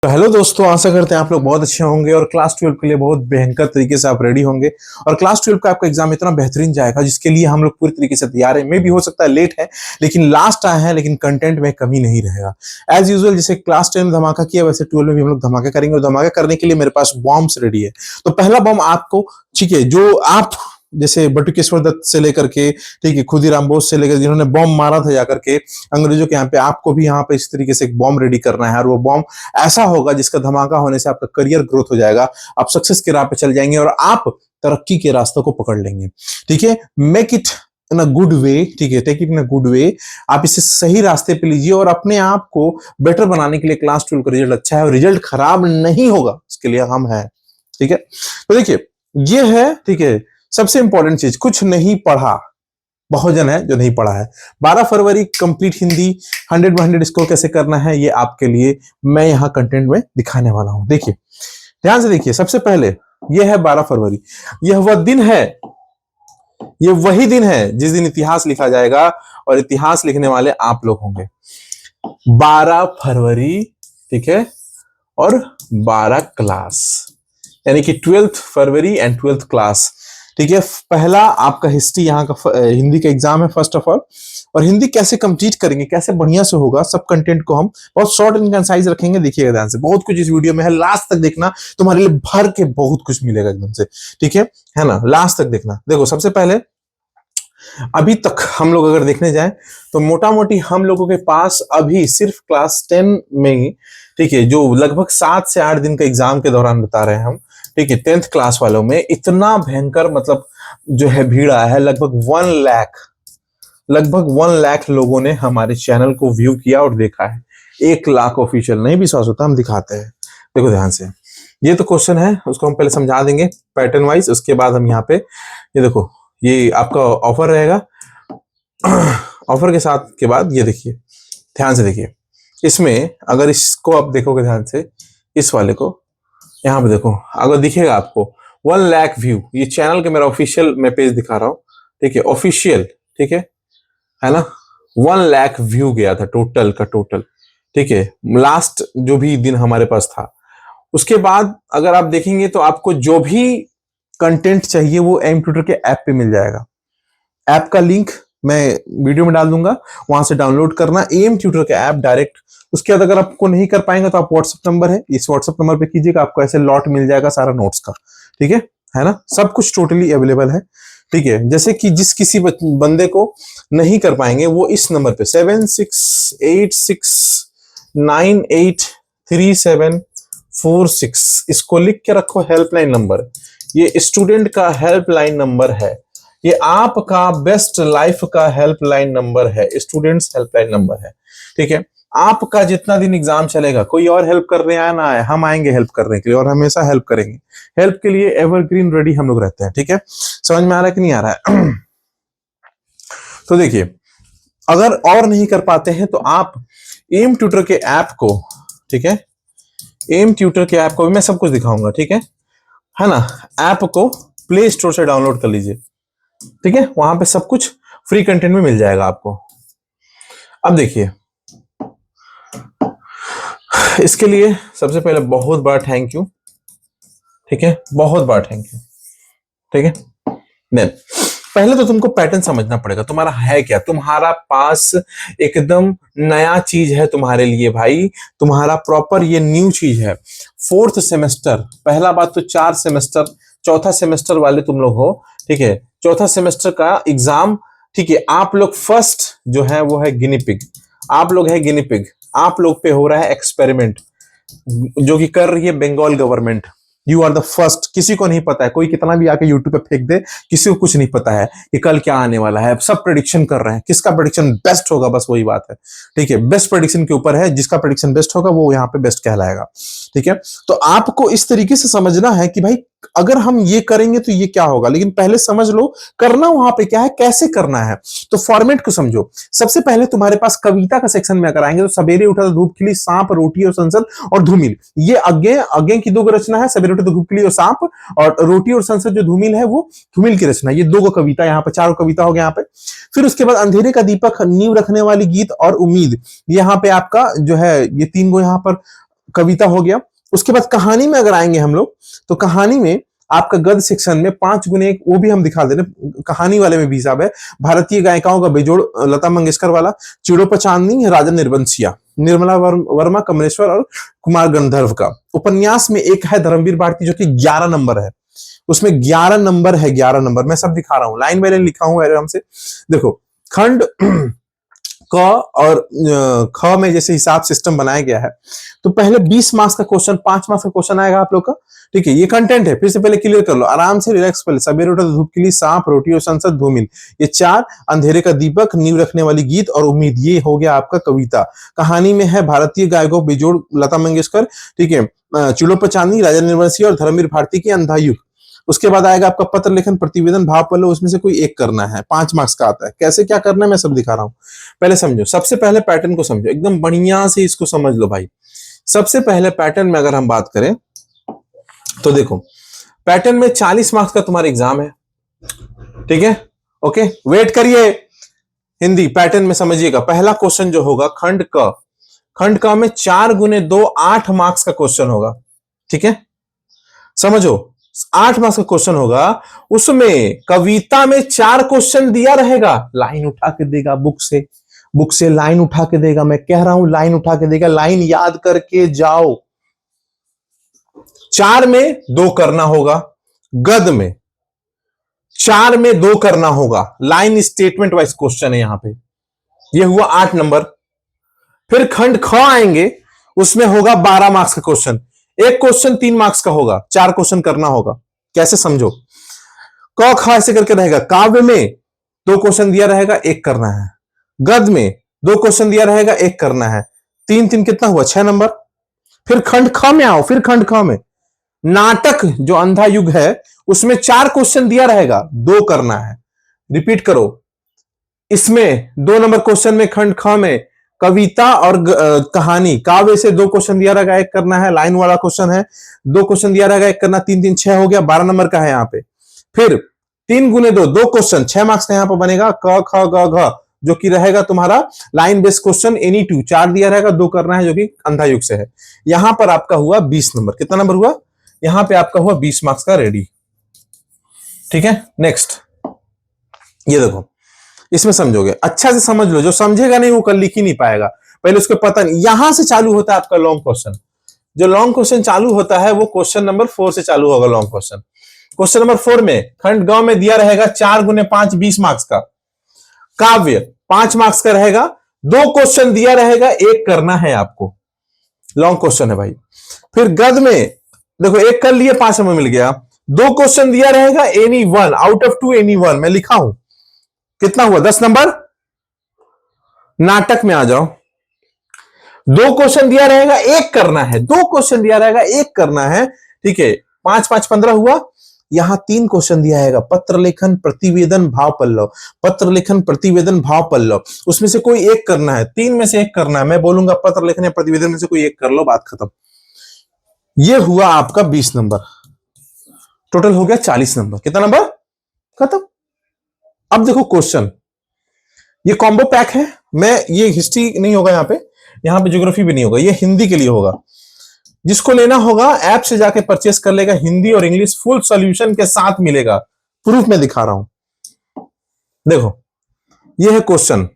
तो हेलो दोस्तों, आशा करते हैं आप लोग बहुत अच्छे होंगे और क्लास 12 के लिए बहुत भयंकर तरीके से आप रेडी होंगे। और क्लास 12 का आपका एग्जाम इतना बेहतरीन जाएगा जिसके लिए हम लोग पूरी तरीके से तैयार हैं। मे भी हो सकता है लेट है, लेकिन लास्ट आए हैं, लेकिन कंटेंट में कमी नहीं रहेगा। एज यूजुअल जैसे क्लास 10 में धमाका किया, वैसे 12 में भी हम लोग धमाका करेंगे। और धमाका करने के लिए मेरे पास बॉम्ब्स रेडी है। तो पहला बॉम्ब आपको, ठीक है, जो आप जैसे बटुकेश्वर दत्त से लेकर के, ठीक है, खुदीराम बोस से लेकर, जिन्होंने बॉम्ब मारा था जाकर के अंग्रेजों के यहाँ पे, आपको भी यहाँ पे इस तरीके से एक बॉम्ब रेडी करना है। और वो बॉम्ब ऐसा होगा जिसका धमाका होने से आपका करियर ग्रोथ हो जाएगा, आप सक्सेस के राह पे चल जाएंगे और आप तरक्की के रास्तों को पकड़ लेंगे। ठीक है, make it in a good way, ठीक है, take it in a good way. आप इसे सही रास्ते पे लीजिए और अपने आप को बेटर बनाने के लिए क्लास 12 का रिजल्ट अच्छा है और रिजल्ट खराब नहीं होगा, इसके लिए हम हैं। ठीक है, तो देखिए ये है, ठीक है, सबसे इंपॉर्टेंट चीज, कुछ नहीं पढ़ा, बहुत जन है जो नहीं पढ़ा है। 12 फरवरी कंप्लीट हिंदी 100 में 100 स्कोर कैसे करना है, ये आपके लिए मैं यहाँ कंटेंट में दिखाने वाला हूं। देखिए, ध्यान से देखिए। सबसे पहले ये है 12 फरवरी। यह वह दिन है, ये वही दिन है जिस दिन इतिहास लिखा जाएगा और इतिहास लिखने वाले आप लोग होंगे। 12 फरवरी, ठीक है, और 12 क्लास, यानी कि 12th February and 12th class. ठीक है, पहला आपका हिस्ट्री यहाँ का हिंदी का एग्जाम है फर्स्ट ऑफ ऑल। और हिंदी कैसे कंप्लीट करेंगे, कैसे बढ़िया से होगा, सब कंटेंट को हम बहुत शॉर्ट एंड कंसाइज रखेंगे। देखिएगा ध्यान से, बहुत कुछ इस वीडियो में है, लास्ट तक देखना, तुम्हारे लिए भर के बहुत कुछ मिलेगा एकदम से। ठीक है ना, लास्ट तक देखना। देखो, सबसे पहले अभी तक हम लोग अगर देखने जाएं तो मोटा मोटी हम लोगों के पास अभी सिर्फ क्लास 10 में, ठीक है, जो लगभग 7 से 8 दिन का एग्जाम के दौरान बता रहे हैं हम, ठीक है, 10th क्लास वालों में इतना भयंकर मतलब जो है भीड़ आया है। लगभग 1 लाख लोगों ने हमारे चैनल को व्यू किया और देखा है। 1 लाख ऑफिशियल, नहीं विश्वास होता हम दिखाते हैं। देखो ध्यान से, ये तो क्वेश्चन है, उसको हम पहले समझा देंगे पैटर्न वाइज, उसके बाद हम यहाँ पे ये देखो, ये आपका ऑफर रहेगा। ऑफर के साथ के बाद ये देखिए, ध्यान से देखिए, इसमें अगर इसको आप देखोगे ध्यान से, इस वाले को यहाँ पे देखो, अगर दिखेगा आपको 1 लाख व्यू, ये चैनल के मेरा ऑफिशियल मैं पेज दिखा रहा हूँ, ठीक है, ऑफिशियल, ठीक है ना। 1 लाख व्यू गया था टोटल का टोटल, ठीक है, लास्ट जो भी दिन हमारे पास था। उसके बाद अगर आप देखेंगे तो आपको जो भी कंटेंट चाहिए वो एम ट्यूटर के ऐप पे मिल जाएगा। ऐप का लिंक मैं वीडियो में डाल दूंगा, वहां से डाउनलोड करना एम ट्यूटर का ऐप डायरेक्ट। उसके बाद अगर आपको नहीं कर पाएंगे तो आप व्हाट्सएप नंबर है, इस व्हाट्सएप नंबर पे कीजिएगा, आपको ऐसे लॉट मिल जाएगा सारा नोट्स का। ठीक है ना, सब कुछ टोटली अवेलेबल है। ठीक है, जैसे कि जिस किसी बंदे को नहीं कर पाएंगे वो इस नंबर पे 7686983746, इसको लिख के रखो, हेल्पलाइन नंबर। ये स्टूडेंट का हेल्पलाइन नंबर है, ये आपका बेस्ट लाइफ का हेल्पलाइन नंबर है, स्टूडेंट्स हेल्पलाइन नंबर है। ठीक है, आपका जितना दिन एग्जाम चलेगा, कोई और हेल्प करने आया ना आए, हम आएंगे हेल्प करने के लिए और हमेशा हेल्प करेंगे। हेल्प के लिए एवरग्रीन रेडी हम लोग रहते हैं। ठीक है, समझ में आ रहा है कि नहीं आ रहा है? तो देखिए, अगर और नहीं कर पाते हैं तो आप एम ट्यूटर के ऐप को, ठीक है, एम ट्यूटर के ऐप को भी मैं सब कुछ दिखाऊंगा, ठीक है ना। ऐप को प्ले स्टोर से डाउनलोड कर लीजिए, ठीक है, वहां पे सब कुछ फ्री कंटेंट में मिल जाएगा आपको। अब देखिए, इसके लिए सबसे पहले बहुत बड़ा थैंक यू, ठीक है, बहुत बड़ा थैंक यू। ठीक है, देन पहले तो तुमको पैटर्न समझना पड़ेगा, तुम्हारा है क्या। तुम्हारा पास एकदम नया चीज है तुम्हारे लिए भाई, तुम्हारा प्रॉपर ये न्यू चीज है। 4th सेमेस्टर, पहला बात तो 4 सेमेस्टर, चौथा सेमेस्टर वाले तुम लोग हो, ठीक है, चौथा सेमेस्टर का एग्जाम, ठीक है, आप लोग फर्स्ट जो है वो है गिनी पिग, आप लोग है गिनी पिग, आप लोग पे हो रहा है एक्सपेरिमेंट जो कि कर रही है Bengal government. You are the first, किसी को नहीं पता है, कोई कितना भी आके यूट्यूब पे फेंक दे, किसी को कुछ नहीं पता है कि कल क्या आने वाला है। सब प्रेडिक्शन कर रहे हैं, किसका प्रेडिक्शन बेस्ट होगा, बस वही बात है। ठीक है, बेस्ट प्रेडिक्शन के ऊपर है, जिसका प्रेडिक्शन बेस्ट होगा वो यहाँ पे बेस्ट कहलाएगा। ठीक है, तो आपको इस तरीके से समझना है कि भाई अगर हम ये करेंगे तो ये क्या होगा, लेकिन पहले समझ लो करना वहां पे क्या है, कैसे करना है। तो फॉर्मेट को समझो। सबसे पहले तुम्हारे पास कविता का सेक्शन में अगर आएंगे तो सवेरे उठा तो धूप खिली, सांप रोटी और संसद और धूमिल, ये आगे की 2 रचना है। सवेरे उठे तो धूप खिली और सांप, और रोटी और संसद जो धूमिल है वो धूमिल की रचना। ये 2 कविता, यहाँ पे 4 कविता हो गया यहाँ पे। फिर उसके बाद अंधेरे का दीपक, नींव रखने वाली गीत और उम्मीद, यहाँ पे आपका जो है ये 3 यहाँ पर कविता हो गया। उसके बाद कहानी में अगर आएंगे हम लोग, तो कहानी में आपका गद्य सेक्शन में 5 गुने 1 वो भी हम दिखा दे रहे, कहानी वाले में भी हिसाब है। भारतीय गायिकाओं का बेजोड़, लता मंगेशकर वाला, चिड़ों पर चांदनी, राजा निर्बंसिया, निर्मला वर्मा, कमलेश्वर और कुमार गंधर्व का। उपन्यास में एक है धर्मवीर भारती जो कि 11 नंबर है, उसमें 11 नंबर है, 11 नंबर। मैं सब दिखा रहा हूं, लाइन बाय लाइन लिखा हूं आराम से। देखो खंड क और ख में जैसे हिसाब सिस्टम बनाया गया है, तो पहले 20 मार्क्स का क्वेश्चन, 5 मार्क्स का क्वेश्चन आएगा आप लोग का। ठीक है, ये कंटेंट है, फिर से पहले क्लियर कर लो, आराम से रिलैक्स पहले। सवेरे उठा तो धूप खिली, सांप, रोटी और संसद, धूमिल, ये 4, अंधेरे का दीपक, नींव रखने वाली गीत और उम्मीद, ये हो गया आपका कविता। कहानी में है भारतीय गायकों बेजोड़ लता मंगेशकर, ठीक है, चिड़ों पर चांदनी, राजा निर्बंसिया और धर्मवीर भारती की अंधा युग। उसके बाद आएगा आपका पत्र लेखन, प्रतिवेदन, भाव पल्लव, उसमें से कोई एक करना है, 5 मार्क्स का आता है। कैसे क्या करना है मैं सब दिखा रहा हूं, पहले समझो। सबसे पहले पैटर्न को समझो, एकदम बढ़िया से इसको समझ लो भाई। सबसे पहले पैटर्न में अगर हम बात करें तो देखो, पैटर्न में 40 मार्क्स का तुम्हारा एग्जाम है, ठीक है, ओके। वेट करिए, हिंदी पैटर्न में समझिएगा। पहला क्वेश्चन जो होगा खंड क, खंड क में 4 गुने 2 8 मार्क्स का क्वेश्चन होगा, ठीक है, समझो 8 मार्क्स का क्वेश्चन होगा। उसमें कविता में 4 क्वेश्चन दिया रहेगा, लाइन उठा के देगा बुक से लाइन उठा के देगा, मैं कह रहा हूं लाइन उठा के देगा, लाइन याद करके जाओ। 4 में 2 करना होगा, गद्य में 4 में 2 करना होगा, लाइन स्टेटमेंट वाइज क्वेश्चन है यहां पे, ये हुआ 8 नंबर। फिर खंड ख आएंगे, उसमें होगा 12 मार्क्स का क्वेश्चन, एक क्वेश्चन 3 मार्क्स का होगा, 4 क्वेश्चन करना होगा। कैसे समझो, क ख ऐसे करके रहेगा। काव्य में 2 क्वेश्चन दिया रहेगा, 1 करना है। गद्य में 2 क्वेश्चन दिया रहेगा, 1 करना है। 3 3 कितना हुआ, 6 नंबर। फिर खंड ख में आओ, फिर खंड ख में नाटक जो अंधा युग है उसमें 4 क्वेश्चन दिया रहेगा, 2 करना है। रिपीट करो, इसमें 2 नंबर क्वेश्चन में खंड ख में कविता और कहानी, काव्य से 2 क्वेश्चन दिया रहेगा, 1 करना है। लाइन वाला क्वेश्चन है, 2 क्वेश्चन दिया रहेगा, 1 करना, 3 3 6 हो गया, 12 नंबर का है यहां पे। फिर 3 गुने 2 2 क्वेश्चन, 6 मार्क्स का यहां पर बनेगा, क ख ग घ जो कि रहेगा तुम्हारा लाइन बेस्ड क्वेश्चन, एनी 2 4 दिया रहेगा, 2 करना है जो कि अंधा युग से है। यहां पर आपका हुआ 20 नंबर। कितना नंबर हुआ यहां पे आपका हुआ 20 मार्क्स का रेडी, ठीक है। नेक्स्ट ये देखो, इसमें समझोगे, अच्छा से समझ लो, जो समझेगा नहीं वो कल लिख ही नहीं पाएगा, पहले उसको पता नहीं। यहां से चालू होता है आपका लॉन्ग क्वेश्चन, जो लॉन्ग क्वेश्चन चालू होता है वो क्वेश्चन नंबर 4 से चालू होगा लॉन्ग क्वेश्चन। क्वेश्चन नंबर 4 में खंड ग में दिया रहेगा 4 गुने 5 20 मार्क्स का, काव्य 5 मार्क्स का रहेगा, 2 क्वेश्चन दिया रहेगा, 1 करना है आपको, लॉन्ग क्वेश्चन है भाई। फिर गद्य में देखो 1 कर लिए, 5 नंबर मिल गया। 2 क्वेश्चन दिया रहेगा, एनी 1 आउट ऑफ 2 एनी 1, मैं लिखा हूं, कितना हुआ 10 नंबर। नाटक में आ जाओ, 2 क्वेश्चन दिया रहेगा, 1 करना है, 2 क्वेश्चन दिया रहेगा, 1 करना है, ठीक है। 5 5 15 हुआ। यहां 3 क्वेश्चन दिया है, पत्र लेखन, प्रतिवेदन, भाव पल्लव, पत्र लेखन, प्रतिवेदन, भाव पल्लव, उसमें से कोई एक करना है, 3 में से 1 करना है। मैं बोलूंगा पत्र लेखन या प्रतिवेदन में से कोई एक कर लो, बात खत्म। ये हुआ आपका 20 नंबर, टोटल हो गया 40 नंबर। कितना नंबर, खत्म। अब देखो क्वेश्चन, ये कॉम्बो पैक है, मैं ये हिस्ट्री नहीं होगा यहां पे ज्योग्राफी भी नहीं होगा, ये हिंदी के लिए होगा। जिसको लेना होगा ऐप से जाके परचेस कर लेगा, हिंदी और इंग्लिश फुल सॉल्यूशन के साथ मिलेगा, प्रूफ में दिखा रहा हूं। देखो ये है क्वेश्चन,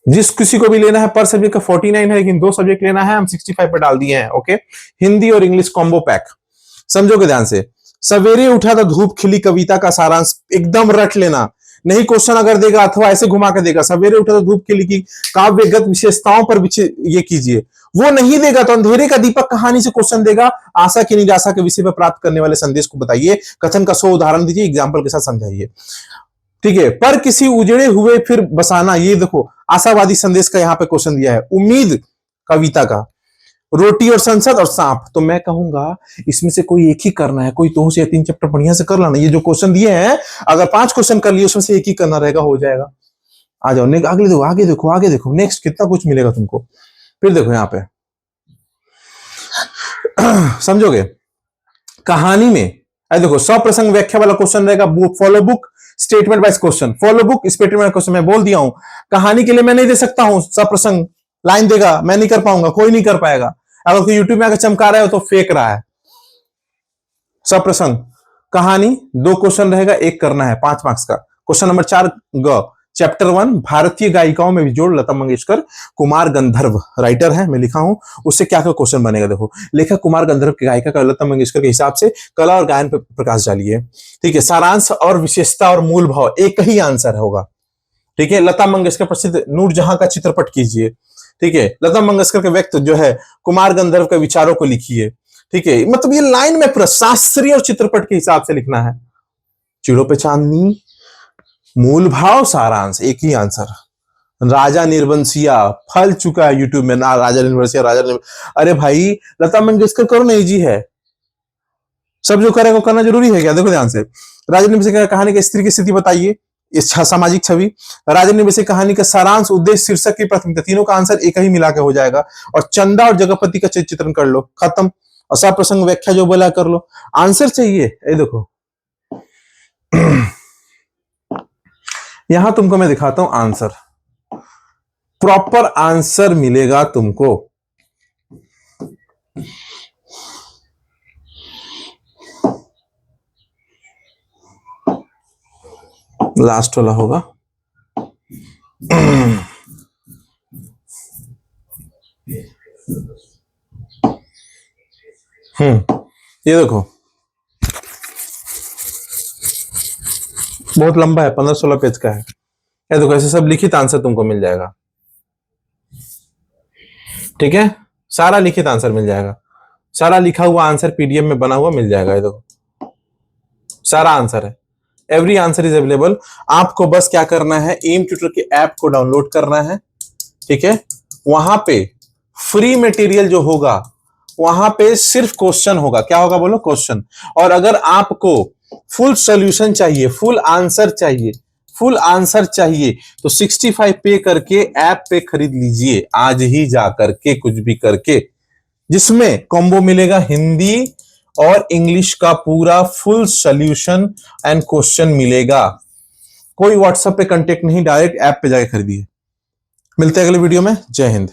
जिस किसी को भी लेना है, पर सब्जेक्ट का 49 है, लेकिन 2 सब्जेक्ट लेना है, हम 65 पे डाल दिए हैं, ओके। हिंदी और इंग्लिश कॉम्बो पैक, समझोगे ध्यान से। सवेरे उठा तो धूप खिली कविता का सारांश एकदम रट लेना, नहीं क्वेश्चन अगर देगा अथवा ऐसे घुमा के देगा, सवेरे उठा तो धूप खिली की काव्यगत विशेषताओं पर ये कीजिए, वो नहीं देगा तो अंधेरे का दीपक कहानी से क्वेश्चन देगा, आशा की निराशा के विषय पर प्राप्त करने वाले संदेश को बताइए, कथन का 100 उदाहरण दीजिए, एग्जाम्पल के साथ समझाइए, ठीक है। पर किसी उजड़े हुए फिर बसाना, ये देखो आशावादी संदेश का यहां पे क्वेश्चन दिया है। उम्मीद कविता का, रोटी और संसद और सांप, तो मैं कहूंगा इसमें से कोई एक ही करना है, कोई 2 से 3 चैप्टर बढ़िया से कर लाना। ये जो क्वेश्चन दिए हैं, अगर 5 क्वेश्चन कर लिए उसमें से एक ही करना रहेगा, हो जाएगा। आ जाओ आगे देखो, आगे देखो, आगे देखो, नेक्स्ट कितना कुछ मिलेगा तुमको। फिर देखो यहां पे समझोगे, कहानी में देखो सप्रसंग व्याख्या वाला क्वेश्चन रहेगा, follow book statement wise question, follow book statement question, मैं बोल दिया हूं। कहानी के लिए मैं नहीं दे सकता हूं सप्रसंग लाइन देगा, मैं नहीं कर पाऊंगा, कोई नहीं कर पाएगा। अगर यूट्यूब में अगर चमका रहा है तो फेक रहा है। सप्रसंग कहानी, 2 क्वेश्चन रहेगा, एक करना है 5 मार्क्स का। क्वेश्चन नंबर 4 ग चैप्टर 1 भारतीय गायिकाओं में विजोड़ लता मंगेशकर कुमार गंधर्व राइटर है, मैं लिखा हूं, उससे क्या क्या क्वेश्चन बनेगा। देखो, लेखक कुमार गंधर्व की गायिका का लता मंगेशकर के हिसाब से कला और गायन पर प्रकाश डालिए। ठीक है, सारांश और विशेषता और मूल भाव, एक ही आंसर होगा। ठीक है, लता मंगेशकर प्रसिद्ध नूरजहां का चित्रपट कीजिए। ठीक है, लता मंगेशकर के व्यक्ति जो है कुमार गंधर्व के विचारों को लिखिए। ठीक है, मतलब ये लाइन में पूरा शास्त्रीय और चित्रपट के हिसाब से लिखना है। चिड़ों पे चांदनी, मूल भाव, सारांश, एक ही आंसर। राजा निर्बंसिया फल चुका है यूट्यूब में ना, राजा निर्बंसिया अरे भाई लता मंगेशकर करो ना, इजी है। सब जो करेगा वो करना जरूरी है क्या? देखो ध्यान से, राजा निर्बंसिया कहानी की स्त्री की स्थिति बताइए, सामाजिक छवि, राजा निर्बंसिया कहानी का सारांश, उद्देश्य, शीर्षक की प्राथमिकता, तीनों का आंसर एक ही मिला के हो जाएगा। और चंदा और जगपति का चित्रण कर लो, खत्म। और सप्रसंग व्याख्या जो बोला कर लो, आंसर चाहिए। ये देखो यहां तुमको मैं दिखाता हूं आंसर, प्रॉपर आंसर मिलेगा तुमको। लास्ट वाला होगा। ये देखो बहुत लंबा है, 15-16 पेज का है। ये देखो ऐसे सब लिखित आंसर तुमको मिल जाएगा। ठीक है, सारा लिखित आंसर मिल जाएगा, सारा लिखा हुआ आंसर पीडीएफ में बना हुआ मिल जाएगा। ये देखो सारा आंसर है, एवरी आंसर इज अवेलेबल। आपको बस क्या करना है, एम ट्यूटर के ऐप को डाउनलोड करना है। ठीक है, वहां पे फ्री मटेरियल जो होगा वहां पे सिर्फ क्वेश्चन होगा। क्या होगा बोलो? क्वेश्चन। और अगर आपको फुल सॉल्यूशन चाहिए, फुल आंसर चाहिए, फुल आंसर चाहिए तो 65 पे करके ऐप पे खरीद लीजिए आज ही जा करके, कुछ भी करके, जिसमें कॉम्बो मिलेगा हिंदी और इंग्लिश का पूरा फुल सॉल्यूशन एंड क्वेश्चन मिलेगा। कोई व्हाट्सएप पे कांटेक्ट नहीं, डायरेक्ट ऐप पे जाके खरीदिए। मिलते हैं अगले वीडियो में। जय हिंद।